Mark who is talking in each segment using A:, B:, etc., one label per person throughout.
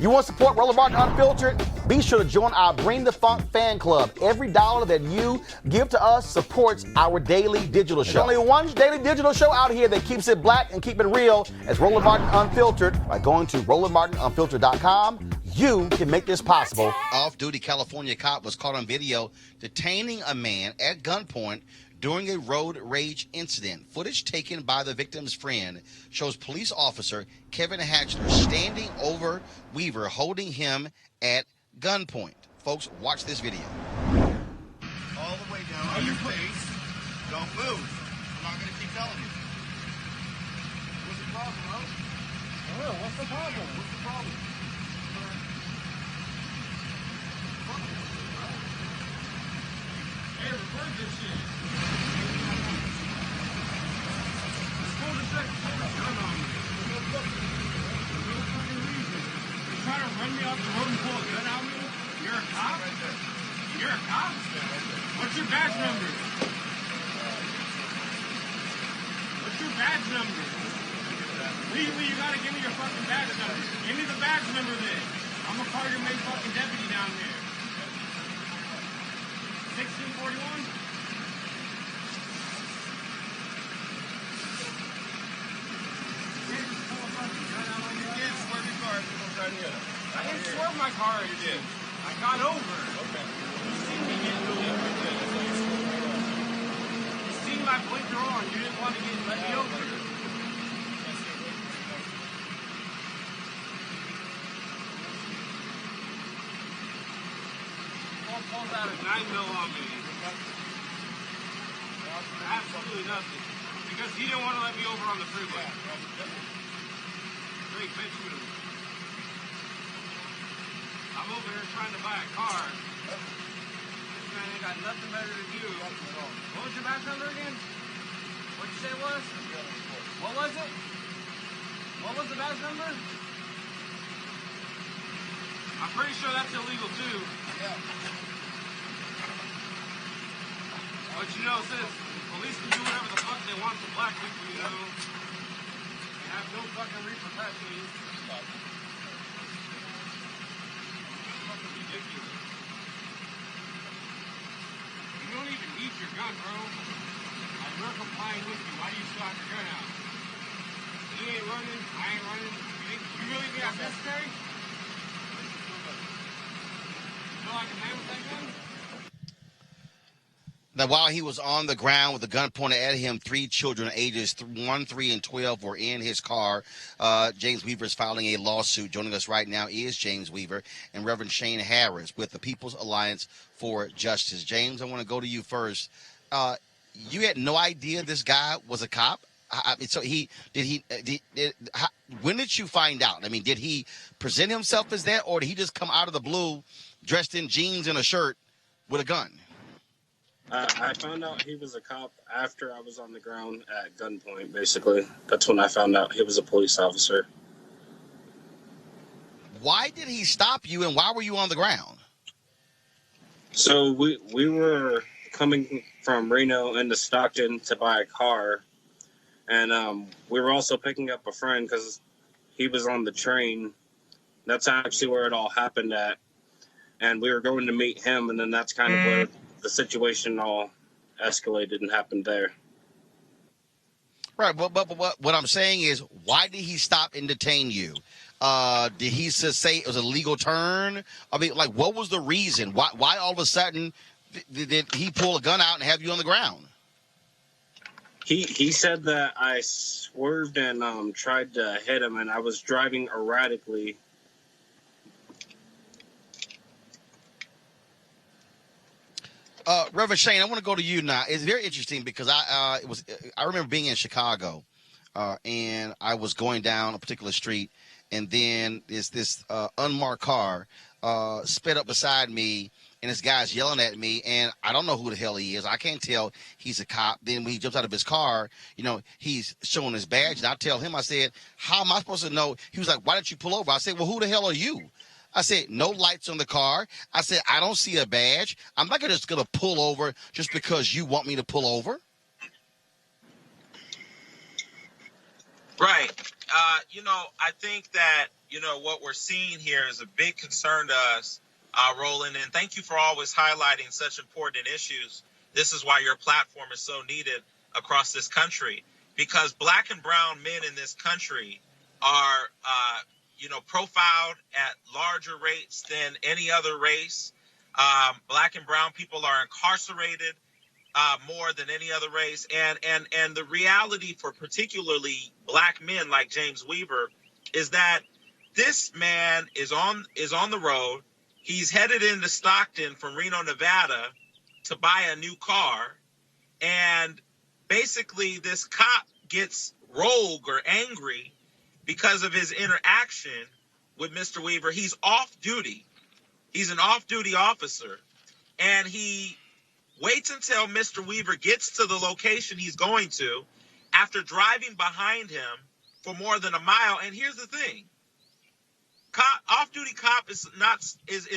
A: You want to support Roland Martin Unfiltered? Be sure to join our Bring the Funk fan club. Every dollar that you give to us supports our daily digital show. There's only one daily digital show out here that keeps it black and keep it real as Roland Martin Unfiltered. By going to RolandMartinUnfiltered.com, you can make this possible. Off-duty California cop was caught on video detaining a man at gunpoint during a road rage incident. Footage taken by the victim's friend shows police officer Kevin Hachler standing over Weaver, holding him at gunpoint. Folks, watch this video.
B: All the way down on your face. Don't move. I'm not going to keep telling you. What's the problem, huh? Oh, what's the problem? What's the problem? Hey, record this shit. You're trying to run me off the road and pull a gun out of me? You're a cop? You're a cop? What's your badge number? What's your badge number? Legally, you gotta give me your fucking badge number. Give me the badge number then. I'm gonna call your main fucking deputy down there. 1641? I didn't swerve my car. You did. I got over. Okay. You seen me get over. You seen my blinker on. You didn't want to let me over. Paul pulls out a 9mm on me. Absolutely nothing. Because he didn't want to let me over on the freeway. Great bitch move. I'm over here trying to buy a car. This man ain't got nothing better to do. What was your badge number again? What'd you say it was? What was it? What was the badge number? I'm pretty sure that's illegal too. But you know, since police can do whatever the fuck they want to black people, you know, they have no fucking repercussions. Ridiculous. You don't even need your gun, bro. Like, we're complying with you. Why do you still have your gun out? You ain't running. I ain't running. You really think that's necessary? You feel like a man with that gun?
A: Now, while he was on the ground with a gun pointed at him, 3 children ages 1, 3, and 12 were in his car. James Weaver is filing a lawsuit. Joining us right now is James Weaver and Reverend Shane Harris with the People's Alliance for Justice. James, I want to go to you first. You had no idea this guy was a cop? So when did you find out? I mean, did he present himself as that, or did he just come out of the blue dressed in jeans and a shirt with a gun?
C: I found out he was a cop after I was on the ground at gunpoint, basically. That's when I found out he was a police officer.
A: Why did he stop you, and why were you on the ground?
C: So we were coming from Reno into Stockton to buy a car, and we were also picking up a friend because he was on the train. That's actually where it all happened at. And we were going to meet him, and then that's kind of where the situation all escalated and happened there.
A: Right, but what I'm saying is, why did he stop and detain you? Did he just say it was a legal turn? I mean, like, what was the reason? Why all of a sudden did he pull a gun out and have you on the ground?
C: He said that I swerved and tried to hit him, and I was driving erratically.
A: Reverend Shane, I want to go to you now. It's very interesting because I remember being in Chicago, and I was going down a particular street, and then this unmarked car sped up beside me, and this guy's yelling at me, and I don't know who the hell he is. I can't tell he's a cop. Then when he jumps out of his car, you know, he's showing his badge, and I tell him, I said, how am I supposed to know? He was like, why didn't you pull over? I said, well, who the hell are you? I said, no lights on the car. I said, I don't see a badge. I'm not just going to pull over just because you want me to pull over.
D: Right. I think that, what we're seeing here is a big concern to us, Roland, and thank you for always highlighting such important issues. This is why your platform is so needed across this country, because black and brown men in this country are, profiled at larger rates than any other race. Black and brown people are incarcerated more than any other race, and the reality for particularly black men like James Weaver is that this man is on the road. He's headed into Stockton from Reno, Nevada, to buy a new car, and basically this cop gets rogue or angry because of his interaction with Mr. Weaver. He's off duty. He's an off-duty officer, and he waits until Mr. Weaver gets to the location he's going to after driving behind him for more than a mile. And here's the thing. Off-duty cop is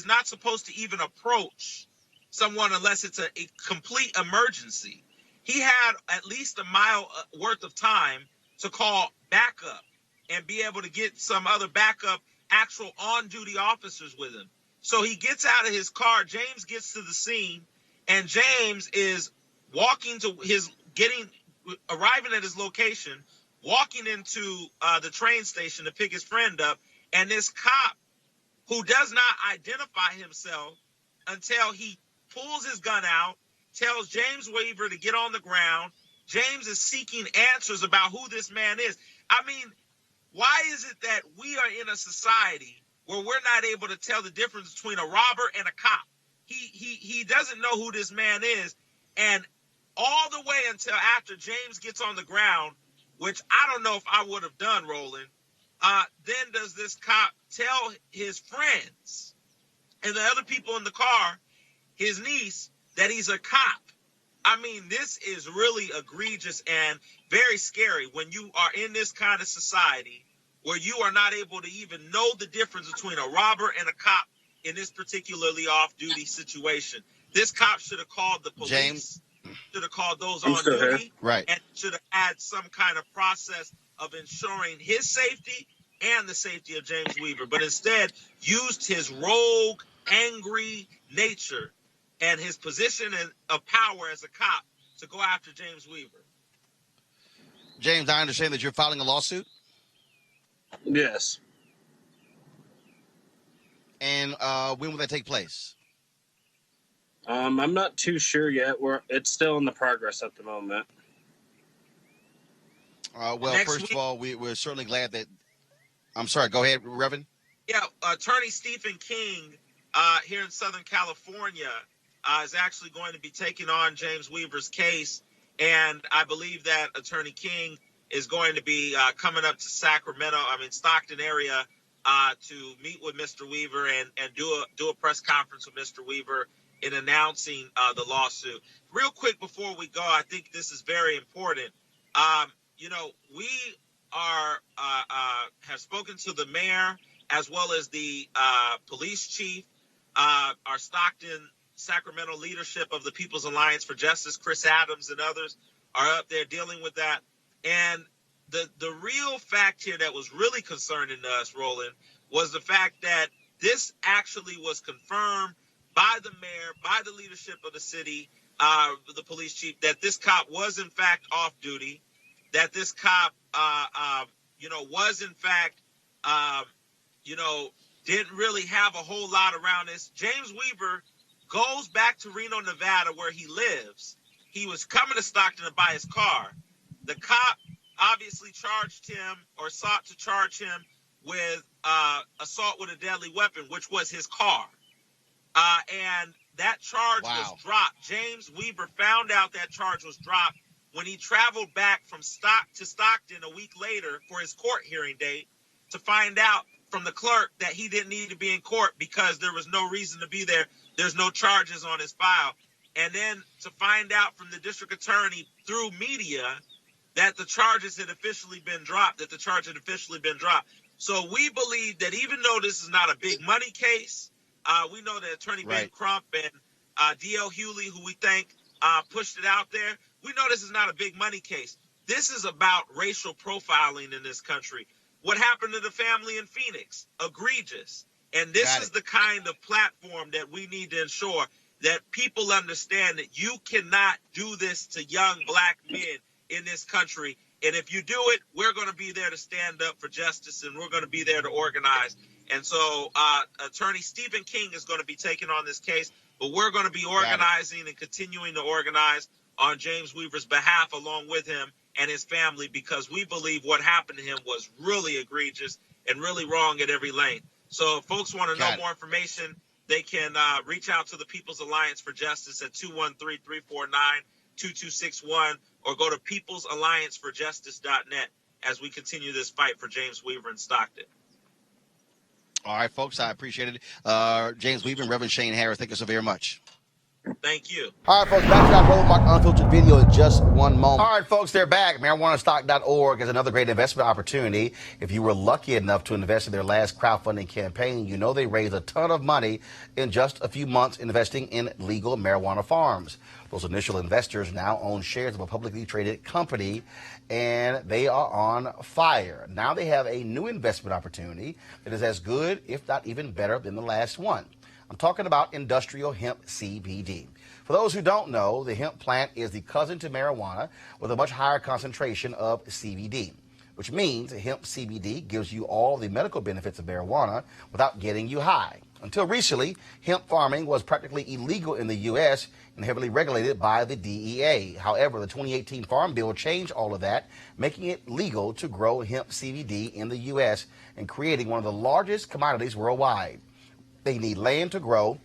D: not supposed to even approach someone unless it's a complete emergency. He had at least a mile worth of time to call backup and be able to get some other backup actual on-duty officers with him. So he gets out of his car. James gets to the scene, and James is arriving at his location, walking into the train station to pick his friend up. And this cop, who does not identify himself until he pulls his gun out, tells James Weaver to get on the ground. James is seeking answers about who this man is. I mean, why is it that we are in a society where we're not able to tell the difference between a robber and a cop? He doesn't know who this man is. And all the way until after James gets on the ground, which I don't know if I would have done, Roland, then does this cop tell his friends and the other people in the car, his niece, that he's a cop. I mean, this is really egregious and very scary when you are in this kind of society where you are not able to even know the difference between a robber and a cop in this particularly off-duty situation. This cop should have called the police,
A: James,
D: should have called those on duty,
A: right,
D: and should have had some kind of process of ensuring his safety and the safety of James Weaver, but instead used his rogue, angry nature and his position of power as a cop to go after James Weaver.
A: James, I understand that you're filing a lawsuit.
C: Yes.
A: And when will that take place?
C: I'm not too sure yet. It's still in the progress at the moment.
A: First of all, we're certainly glad that. I'm sorry. Go ahead, Reverend.
D: Yeah, Attorney Stephen King here in Southern California is actually going to be taking on James Weaver's case, and I believe that Attorney King is going to be coming up to Stockton area to meet with Mr. Weaver and do a press conference with Mr. Weaver in announcing the lawsuit. Real quick before we go, I think this is very important. We have spoken to the mayor as well as the police chief. Our Stockton, Sacramento leadership of the People's Alliance for Justice, Chris Adams and others, are up there dealing with that. And the real fact here that was really concerning to us, Roland, was the fact that this actually was confirmed by the mayor, by the leadership of the city, the police chief, that this cop was in fact off duty, that this cop, was in fact, didn't really have a whole lot around this. James Weaver goes back to Reno, Nevada, where he lives. He was coming to Stockton to buy his car. The cop obviously charged him or sought to charge him with assault with a deadly weapon, which was his car. And that charge was dropped. James Weaver found out that charge was dropped when he traveled back from Stockton a week later for his court hearing date to find out from the clerk that he didn't need to be in court because there was no reason to be there. There's no charges on his file. And then to find out from the district attorney through media that the charges had officially been dropped, So we believe that even though this is not a big money case, we know that Attorney Ben Crump and D.L. Hewley, who we think pushed it out there, we know this is not a big money case. This is about racial profiling in this country. What happened to the family in Phoenix? Egregious. And this is the kind of platform that we need to ensure that people understand that you cannot do this to young black men in this country. And if you do it, we're going to be there to stand up for justice, and we're going to be there to organize. And so Attorney Stephen King is going to be taking on this case, but we're going to be organizing and continuing to organize on James Weaver's behalf along with him and his family, because we believe what happened to him was really egregious and really wrong at every lane. So if folks want to know more information, they can reach out to the People's Alliance for Justice at 213-349-2261 or go to peoplesallianceforjustice.net as we continue this fight for James Weaver in Stockton.
A: All right, folks, I appreciate it. James Weaver and Reverend Shane Harris, thank you so very much.
D: Thank you.
A: All right, folks, back to that Roland Martin Unfiltered video in just one moment. All right, folks, they're back. MarijuanaStock.org is another great investment opportunity. If you were lucky enough to invest in their last crowdfunding campaign, you know they raised a ton of money in just a few months investing in legal marijuana farms. Those initial investors now own shares of a publicly traded company, and they are on fire. Now they have a new investment opportunity that is as good, if not even better, than the last one. I'm talking about industrial hemp CBD. For those who don't know, the hemp plant is the cousin to marijuana with a much higher concentration of CBD, which means hemp CBD gives you all the medical benefits of marijuana without getting you high. Until recently, hemp farming was practically illegal in the U.S. and heavily regulated by the DEA. However, the 2018 Farm Bill changed all of that, making it legal to grow hemp CBD in the U.S. and creating one of the largest commodities worldwide. They need land to grow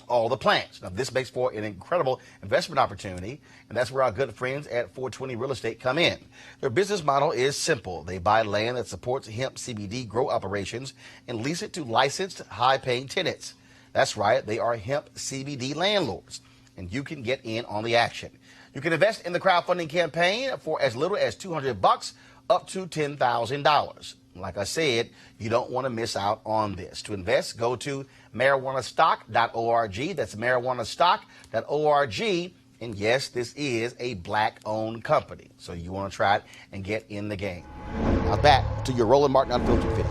A: all the plants. Now, this makes for an incredible investment opportunity, and that's where our good friends at 420 Real Estate come in. Their business model is simple. They buy land that supports hemp CBD grow operations and lease it to licensed, high-paying tenants. That's right, they are hemp CBD landlords, and you can get in on the action. You can invest in the crowdfunding campaign for as little as $200 up to $10,000. Like I said, you don't want to miss out on this. To invest, go to marijuanastock.org. That's marijuanastock.org. And yes, this is a black-owned company, so you want to try it and get in the game. Now back to your Roland Martin Unfiltered video.